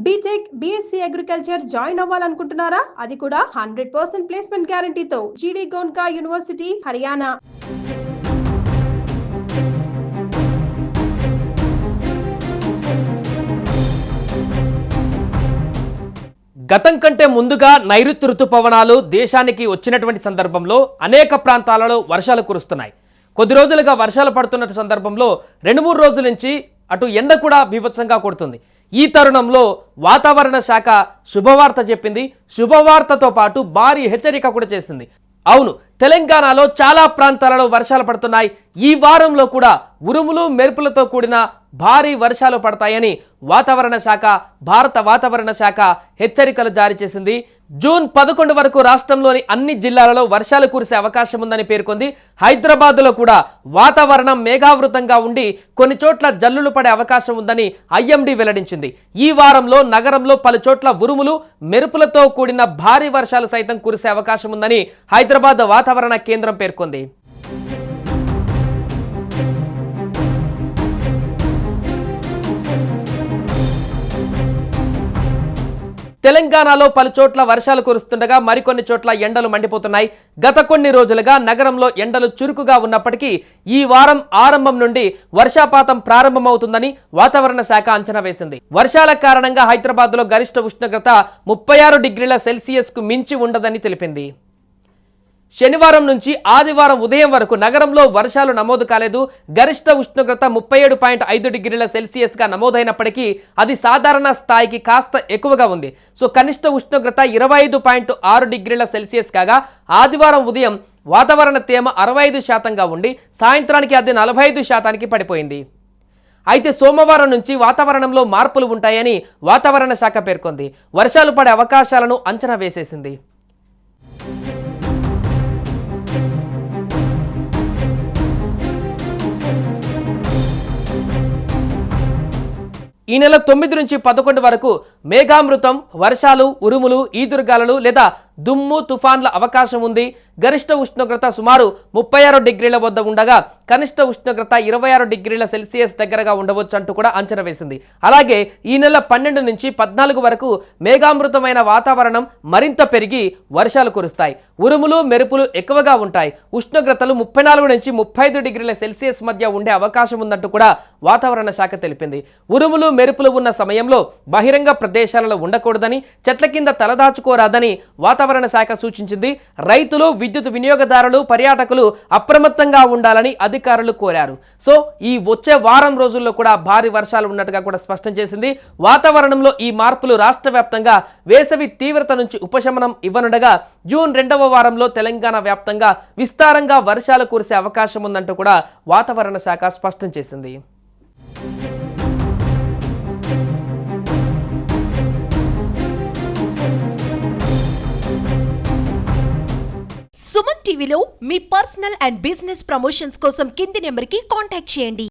BTech, BSc agriculture join అవ్వాలనుకుంటున్నారా? అది కూడా 100% ప్లేస్మెంట్ గ్యారంటీతో. జీడీ గోన్కా యూనివర్సిటీ, హర్యానా. గతం కంటే ముందుగా నైరుతి ఋతుపవనాలు దేశానికి వచ్చినటువంటి సందర్భంలో అనేక ప్రాంతాలలో వర్షాలు కురుస్తున్నాయి. కొద్ది రోజులుగా వర్షాలు పడుతున్న సందర్భంలో 2-3 రోజుల నుంచి అటు ఎండ కూడా బీభత్సంగా కొడుతుంది. ఈ తరుణంలో వాతావరణ శాఖ శుభవార్త చెప్పింది. శుభవార్తతో పాటు భారీ హెచ్చరిక కూడా చేసింది. అవును, తెలంగాణలో చాలా ప్రాంతాలలో వర్షాలు పడుతున్నాయి. ఈ వారంలో కూడా ఉరుములు మెరుపులతో కూడిన భారీ వర్షాలు పడతాయని భారత వాతావరణ శాఖ హెచ్చరికలు జారీ చేసింది. జూన్ 11 వరకు రాష్ట్రంలోని అన్ని జిల్లాలలో వర్షాలు కురిసే అవకాశం ఉందని పేర్కొంది. హైదరాబాద్లో కూడా వాతావరణం మేఘావృతంగా ఉండి కొన్ని చోట్ల జల్లులు పడే అవకాశం ఉందని ఐఎండీ వెల్లడించింది. ఈ వారంలో నగరంలో పలు చోట్ల ఉరుములు మెరుపులతో కూడిన భారీ వర్షాలు సైతం కురిసే అవకాశం ఉందని హైదరాబాద్ వాతావరణ కేంద్రం పేర్కొంది. తెలంగాణలో పలు చోట్ల వర్షాలు కురుస్తుండగా మరికొన్ని చోట్ల ఎండలు మండిపోతున్నాయి. గత కొన్ని రోజులుగా నగరంలో ఎండలు చురుకుగా ఉన్నప్పటికీ ఈ వారం ఆరంభం నుండి వర్షపాతం ప్రారంభమవుతుందని వాతావరణ శాఖ అంచనా వేసింది. వర్షాల కారణంగా హైదరాబాద్లో గరిష్ట ఉష్ణోగ్రత 36 డిగ్రీల సెల్సియస్కు మించి ఉండదని తెలిపింది. శనివారం నుంచి ఆదివారం ఉదయం వరకు నగరంలో వర్షాలు నమోదు కాలేదు. గరిష్ట ఉష్ణోగ్రత 37.5 డిగ్రీల సెల్సియస్గా నమోదైనప్పటికీ అది సాధారణ స్థాయికి కాస్త ఎక్కువగా ఉంది. సో కనిష్ట ఉష్ణోగ్రత 25.6 డిగ్రీల సెల్సియస్ కాగా ఆదివారం ఉదయం వాతావరణ తేమ 65%గా ఉండి సాయంత్రానికి అది 45%కి పడిపోయింది. అయితే సోమవారం నుంచి వాతావరణంలో మార్పులు ఉంటాయని వాతావరణ శాఖ పేర్కొంది. వర్షాలు పడే అవకాశాలను అంచనా వేసేసింది. ఈ నెల 9 నుంచి 11 వరకు మేఘామృతం, వర్షాలు, ఉరుములు, ఈదురుగాలులు లేదా దుమ్ము, తుఫాన్ల అవకాశం ఉంది. గరిష్ట ఉష్ణోగ్రత సుమారు 36 డిగ్రీల వద్ద ఉండగా కనిష్ట ఉష్ణోగ్రత 26 డిగ్రీల సెల్సియస్ దగ్గరగా ఉండవచ్చు అంటూ కూడా అంచనా వేసింది. అలాగే ఈ నెల 12 నుంచి 14 వరకు మేఘామృతమైన వాతావరణం మరింత పెరిగి వర్షాలు కురుస్తాయి. ఉరుములు, మెరుపులు ఎక్కువగా ఉంటాయి. ఉష్ణోగ్రతలు 34 నుంచి 35 డిగ్రీల సెల్సియస్ మధ్య ఉండే అవకాశం ఉందంటూ కూడా వాతావరణ శాఖ తెలిపింది. ఉరుములు, మెరుపులు ఉన్న సమయంలో బహిరంగ ప్రదేశాలలో ఉండకూడదని, చెట్ల కింద తలదాచుకోరాదని వాతావరణ శాఖ సూచించింది. రైతులు, విద్యుత్ వినియోగదారులు, పర్యాటకులు అప్రమత్తంగా ఉండాలని అధికారులు కోరారు. సో ఈ వచ్చే వారం రోజుల్లో కూడా భారీ వర్షాలు ఉన్నట్టుగా కూడా స్పష్టం చేసింది. వాతావరణంలో ఈ మార్పులు రాష్ట్ర వ్యాప్తంగా వేసవి తీవ్రత నుంచి ఉపశమనం ఇవ్వనుండగా జూన్ 2వ వారంలో తెలంగాణ వ్యాప్తంగా విస్తారంగా వర్షాలు కురిసే అవకాశం ఉందంటూ కూడా వాతావరణ శాఖ స్పష్టం చేసింది. సుమన్ టీవీలో మీ పర్సనల్ అండ్ బిజినెస్ ప్రమోషన్స్ కోసం కింది నెంబర్కి కాంటాక్ట్ చేయండి.